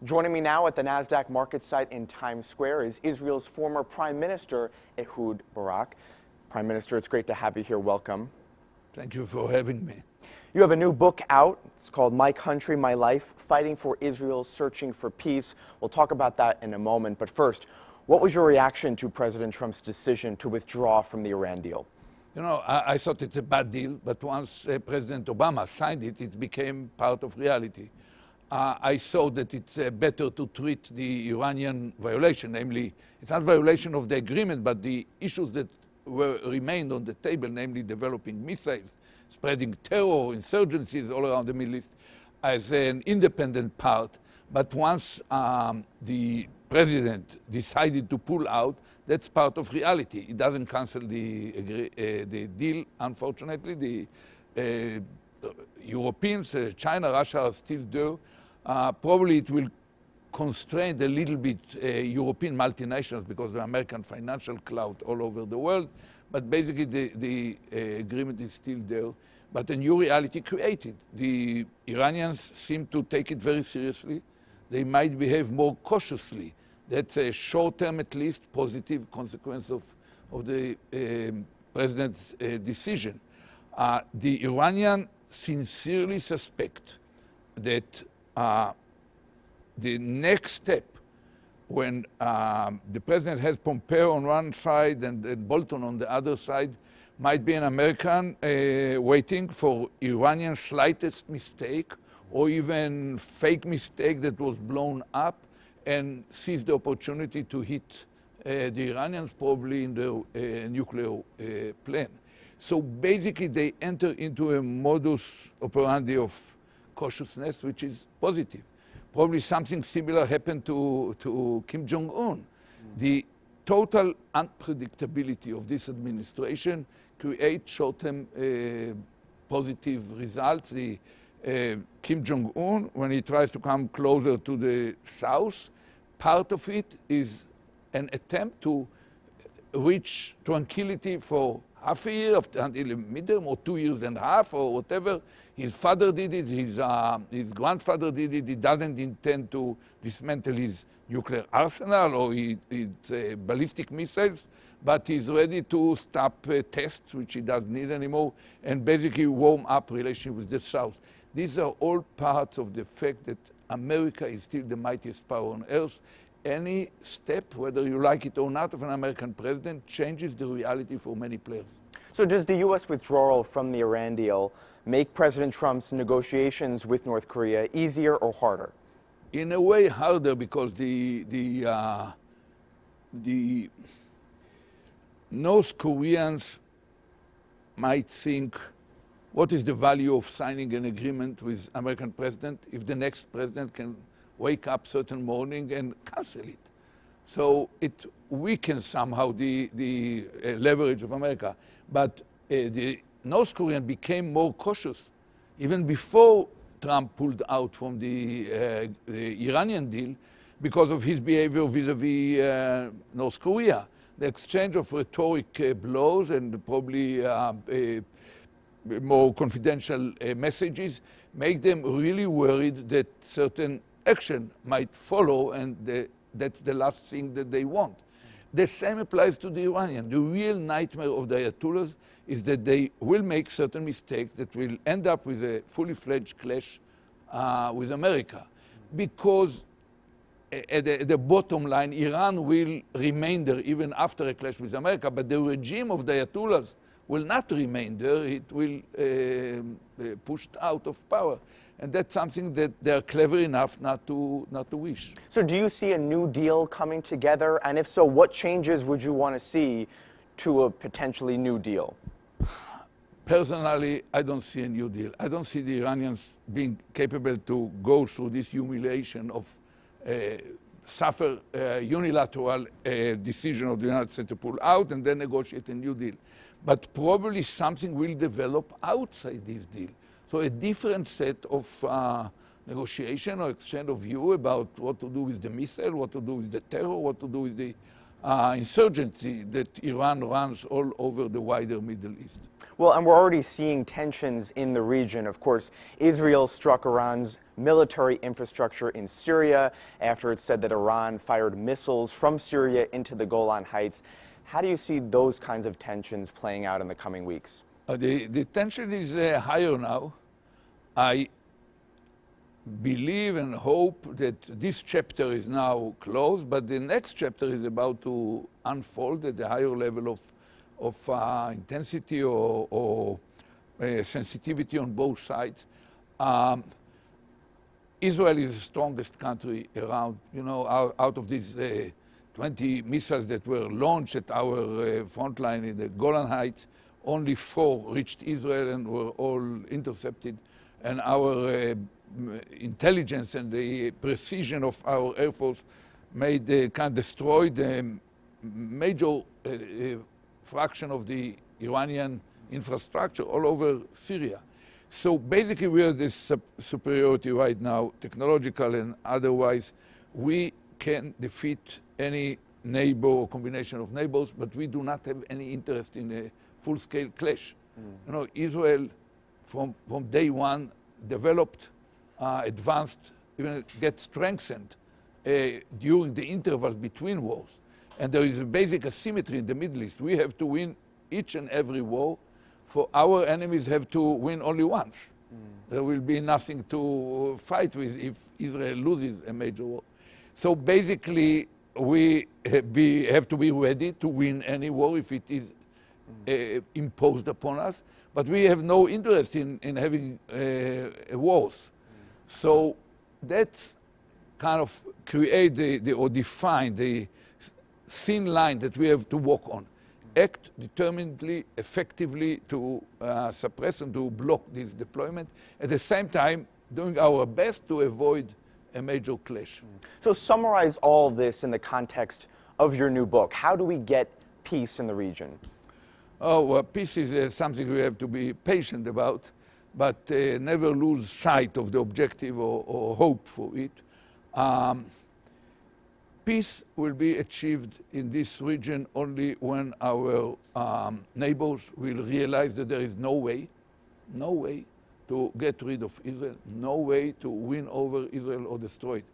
Joining me now at the NASDAQ market site in Times Square is Israel's former Prime Minister Ehud Barak. Prime Minister, it's great to have you here. Welcome. Thank you for having me. You have a new book out. It's called My Country, My Life, Fighting for Israel, Searching for Peace. We'll talk about that in a moment. But first, what was your reaction to President Trump's decision to withdraw from the Iran deal? You know, I thought it's a bad deal, but once President Obama signed it, it became part of reality. I saw that it's better to treat the Iranian violation, namely, it's not violation of the agreement, but the issues that remained on the table, namely developing missiles, spreading terror, insurgencies all around the Middle East, as an independent part. But once the president decided to pull out, that's part of reality. It doesn't cancel the deal, unfortunately. The Europeans, China, Russia are still there. Probably it will constrain a little bit European multinationals because of the American financial clout all over the world. But basically the agreement is still there. But a new reality created. The Iranians seem to take it very seriously. They might behave more cautiously. That's a short-term, at least, positive consequence of the president's decision. The Iranians sincerely suspect that the next step, when the president has Pompeo on one side and Bolton on the other side, might be an American waiting for Iranian slightest mistake or even fake mistake that was blown up and seize the opportunity to hit the Iranians probably in the nuclear plan. So basically they enter into a modus operandi of cautiousness, which is positive. Probably something similar happened to Kim Jong-un. The total unpredictability of this administration creates short-term positive results. Kim Jong-un, when he tries to come closer to the south, part of it is an attempt to reach tranquility for half a year until the midterm, or 2 years and a half, or whatever. His father did it, his grandfather did it. He doesn't intend to dismantle his nuclear arsenal or his ballistic missiles, but he's ready to stop tests, which he doesn't need anymore, and basically warm up relations with the South. These are all parts of the fact that America is still the mightiest power on earth. Any step, whether you like it or not, of an American president changes the reality for many players. So does the U.S. withdrawal from the Iran deal make President Trump's negotiations with North Korea easier or harder? In a way, harder, because the North Koreans might think, what is the value of signing an agreement with American president if the next president can wake up certain morning and cancel it? So it weakens somehow the leverage of America. But the North Koreans became more cautious even before Trump pulled out from the Iranian deal because of his behavior vis-a-vis North Korea. The exchange of rhetoric blows and probably more confidential messages make them really worried that certain action might follow, and that's the last thing that they want. The same applies to the Iranians. The real nightmare of the Ayatollahs is that they will make certain mistakes that will end up with a fully fledged clash with America. Because at the bottom line, Iran will remain there even after a clash with America, but the regime of the Ayatollahs will not remain there. It will be pushed out of power. And that's something that they're clever enough not to wish. So do you see a new deal coming together? And if so, what changes would you want to see to a potentially new deal? Personally, I don't see a new deal. I don't see the Iranians being capable to go through this humiliation of suffer unilateral decision of the United States to pull out and then negotiate a new deal. But probably something will develop outside this deal. So a different set of negotiation or exchange of view about what to do with the missile, what to do with the terror, what to do with the insurgency that Iran runs all over the wider Middle East. Well, and we're already seeing tensions in the region. Of course, Israel struck Iran's military infrastructure in Syria after it said that Iran fired missiles from Syria into the Golan Heights. How do you see those kinds of tensions playing out in the coming weeks? The tension is higher now. I believe and hope that this chapter is now closed, but the next chapter is about to unfold at a higher level of intensity or sensitivity on both sides. Israel is the strongest country around. You know, out of these 20 missiles that were launched at our front line in the Golan Heights, only 4 reached Israel and were all intercepted. And our intelligence and the precision of our Air Force destroyed the major fraction of the Iranian infrastructure all over Syria. So basically we are this superiority right now, technological and otherwise. We can defeat any neighbor or combination of neighbors, but we do not have any interest in a full-scale clash. You know, Israel from day one developed, advanced, even get strengthened during the intervals between wars. And there is a basic asymmetry in the Middle East. We have to win each and every war, for our enemies have to win only once. There will be nothing to fight with if Israel loses a major war. So basically, we have to be ready to win any war if it is imposed upon us, but we have no interest in having wars. So that kind of create or define the thin line that we have to walk on. Act determinedly, effectively to suppress and to block this deployment. At the same time, doing our best to avoid a major clash. So summarize all this in the context of your new book. How do we get peace in the region? Oh, well, peace is something we have to be patient about, but never lose sight of the objective or hope for it. Peace will be achieved in this region only when our neighbors will realize that there is no way to get rid of Israel, no way to win over Israel or destroy it.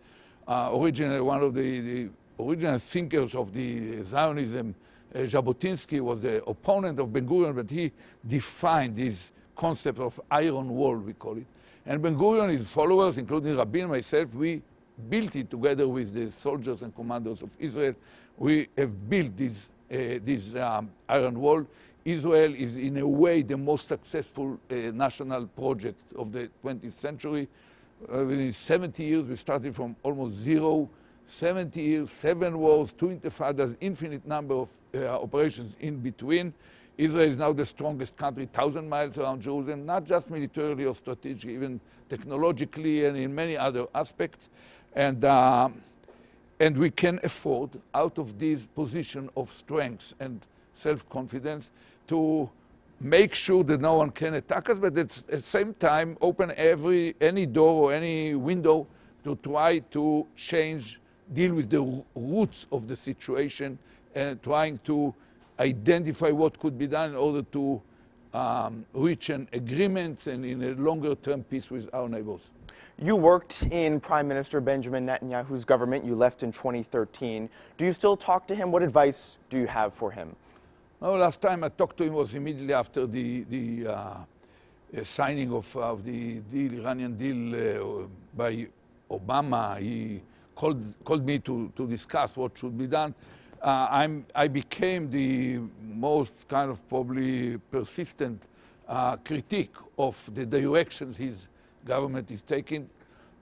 Originally, one of the original thinkers of the Zionism, Jabotinsky, was the opponent of Ben-Gurion, but he defined this concept of iron wall, we call it. And Ben-Gurion, his followers, including Rabin, myself, we built it together with the soldiers and commanders of Israel. We have built this iron wall. Israel is in a way the most successful national project of the 20th century. Within 70 years, we started from almost zero. 70 years, 7 wars, 2 intifadas, infinite number of operations in between. Israel is now the strongest country, 1,000 miles around Jerusalem, not just militarily or strategically, even technologically and in many other aspects. And we can afford, out of this position of strength and self-confidence, to make sure that no one can attack us, but at the same time open any door or any window to try to deal with the roots of the situation and trying to identify what could be done in order to reach an agreement and in a longer-term peace with our neighbors. You worked in Prime Minister Benjamin Netanyahu's government. You left in 2013. Do you still talk to him? What advice do you have for him? Well, last time I talked to him was immediately after the signing of the Iranian deal by Obama. He called me to discuss what should be done. I became the most kind of probably persistent critique of the directions his government is taking.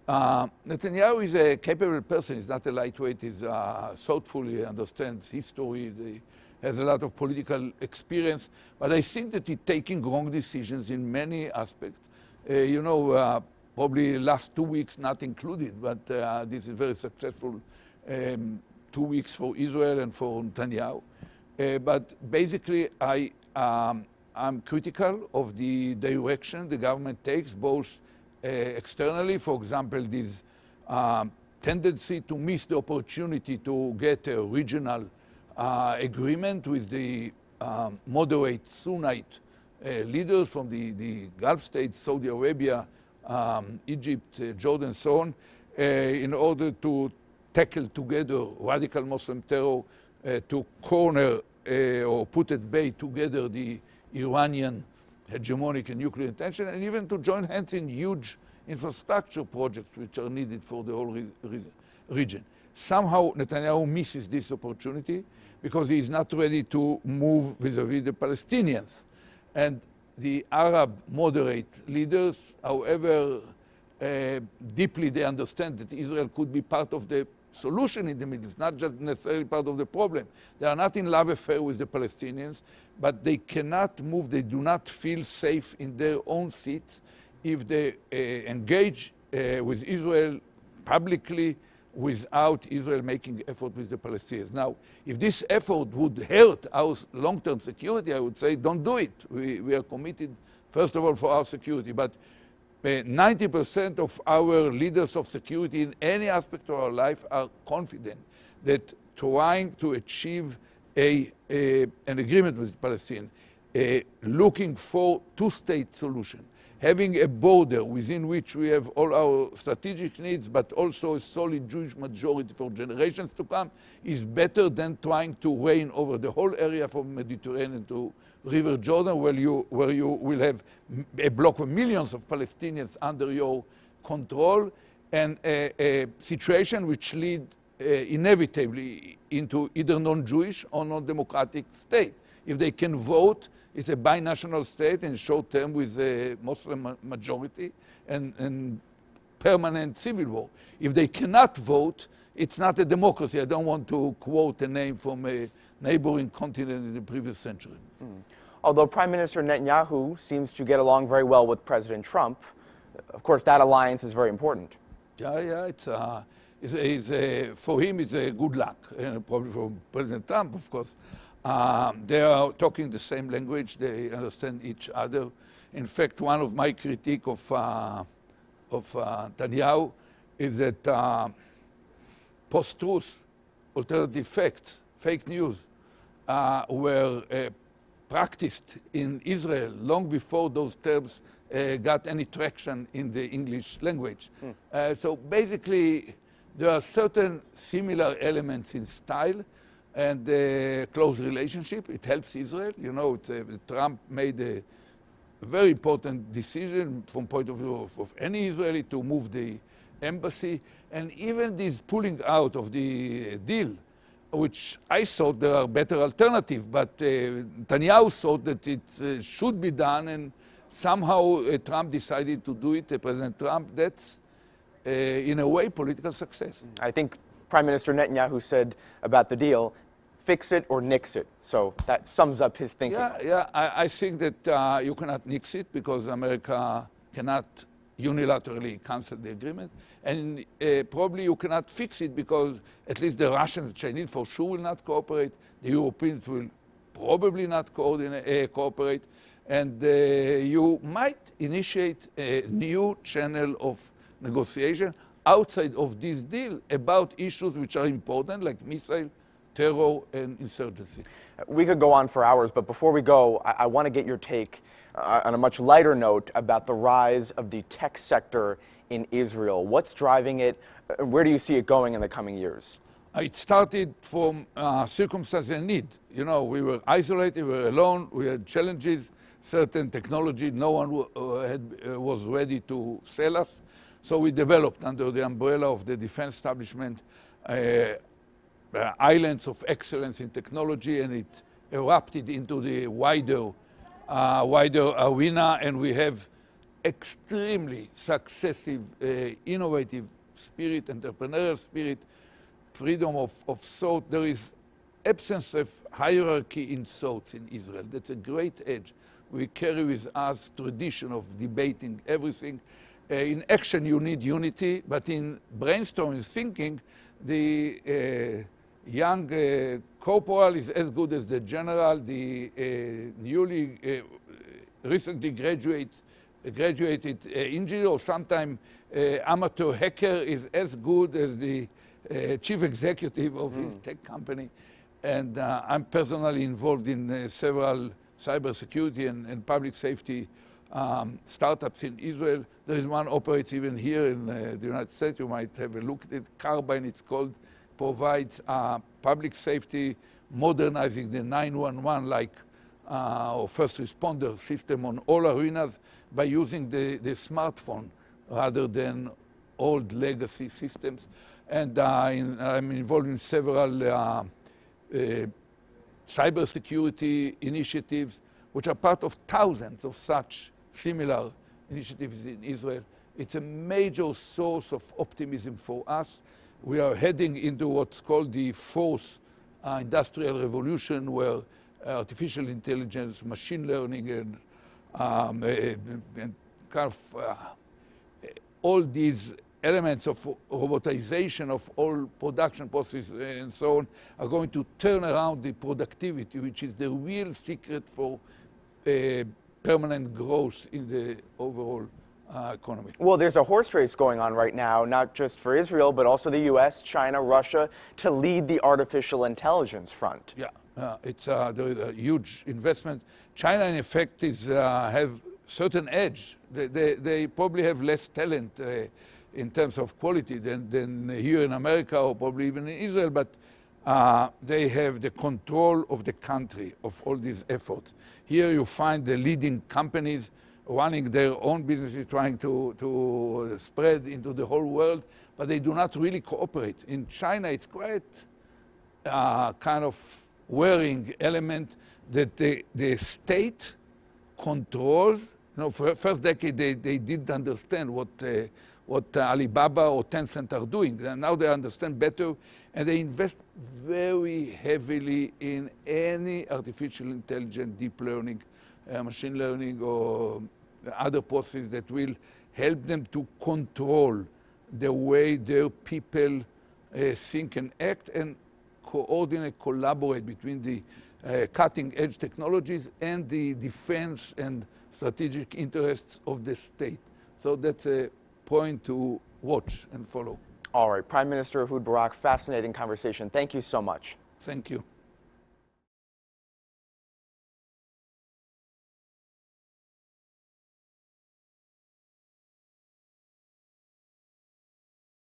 Netanyahu is a capable person. He's not a lightweight. He's thoughtful. He understands history. He has a lot of political experience. But I think that he's taking wrong decisions in many aspects. You know, probably last 2 weeks not included, but this is very successful 2 weeks for Israel and for Netanyahu. But basically, I'm critical of the direction the government takes, both externally, for example, this tendency to miss the opportunity to get a regional agreement with the moderate Sunnite leaders from the Gulf states, Saudi Arabia, Egypt, Jordan, so on, in order to tackle together radical Muslim terror, to corner or put at bay together the Iranian hegemonic and nuclear intention, and even to join hands in huge infrastructure projects which are needed for the whole region. Somehow Netanyahu misses this opportunity because he is not ready to move vis-a-vis the Palestinians. And the Arab moderate leaders, however deeply they understand that Israel could be part of the solution in the Middle East, not just necessarily part of the problem. They are not in love affair with the Palestinians, but they cannot move, they do not feel safe in their own seats if they engage with Israel publicly without Israel making effort with the Palestinians. Now, if this effort would hurt our long-term security, I would say don't do it. We are committed, first of all, for our security, but 90% of our leaders of security in any aspect of our life are confident that trying to achieve an agreement with Palestine, looking for two-state solution, having a border within which we have all our strategic needs, but also a solid Jewish majority for generations to come, is better than trying to reign over the whole area from Mediterranean to River Jordan, where you will have a block of millions of Palestinians under your control, and a situation which lead inevitably into either non-Jewish or non-democratic state. If they can vote, it's a binational state in short term with a Muslim majority and permanent civil war. If they cannot vote, it's not a democracy. I don't want to quote a name from a neighboring continent in the previous century. Although Prime Minister Netanyahu seems to get along very well with President Trump, of course that alliance is very important. Yeah, for him it's a good luck, probably for President Trump, of course. They are talking the same language, they understand each other. In fact, one of my critique of Netanyahu is that post-truth, alternative facts, fake news were practiced in Israel long before those terms got any traction in the English language. So basically, there are certain similar elements in style and close relationship. It helps Israel. You know, Trump made a very important decision from point of view of any Israeli to move the embassy. And even this pulling out of the deal, which I thought there are better alternatives, but Netanyahu thought that it should be done, and somehow Trump decided to do it, President Trump. That's, in a way, political success. I think Prime Minister Netanyahu said about the deal, fix it or nix it. So that sums up his thinking. Yeah, I think that you cannot nix it because America cannot unilaterally cancel the agreement. And probably you cannot fix it because at least the Russians, the Chinese for sure will not cooperate. The Europeans will probably not cooperate. And you might initiate a new channel of negotiation outside of this deal about issues which are important, like missile, terror, and insurgency. We could go on for hours, but before we go, I want to get your take on a much lighter note about the rise of the tech sector in Israel. What's driving it? Where do you see it going in the coming years? It started from circumstance and need. You know, we were isolated, we were alone, we had challenges, certain technology no one was ready to sell us. So we developed under the umbrella of the defense establishment islands of excellence in technology, and it erupted into the wider arena, and we have extremely successive, innovative spirit, entrepreneurial spirit, freedom of thought. There is absence of hierarchy in thoughts in Israel. That's a great edge. We carry with us tradition of debating everything. In action, you need unity, but in brainstorming, thinking, the young corporal is as good as the general. The recently graduated engineer or sometime amateur hacker is as good as the chief executive of his tech company. And I'm personally involved in several cybersecurity and public safety startups in Israel. There is one operates even here in the United States. You might have a look at it. Carbine, it's called, provides public safety, modernizing the 911 like or first responder system on all arenas by using the smartphone rather than old legacy systems. And I'm involved in several cybersecurity initiatives, which are part of thousands of such similar initiatives in Israel. It's a major source of optimism for us. We are heading into what's called the fourth industrial revolution, where artificial intelligence, machine learning, and kind of all these elements of robotization of all production processes and so on are going to turn around the productivity, which is the real secret for permanent growth in the overall economy. Well, there's a horse race going on right now, not just for Israel, but also the U.S., China, Russia, to lead the artificial intelligence front. Yeah, there is a huge investment. China, in effect, have certain edge. They probably have less talent in terms of quality than here in America or probably even in Israel, but they have the control of the country of all these efforts. Here you find the leading companies running their own businesses, trying to spread into the whole world, but they do not really cooperate. In China, it's quite kind of worrying element that the state controls. You know, for first decade, they didn't understand what Alibaba or Tencent are doing. And now they understand better, and they invest very heavily in any artificial intelligence, deep learning, machine learning, or other processes that will help them to control the way their people think and act, and coordinate, collaborate between the cutting-edge technologies and the defense and strategic interests of the state. So that's a point to watch and follow. All right, Prime Minister Ehud Barak, fascinating conversation. Thank you so much. Thank you.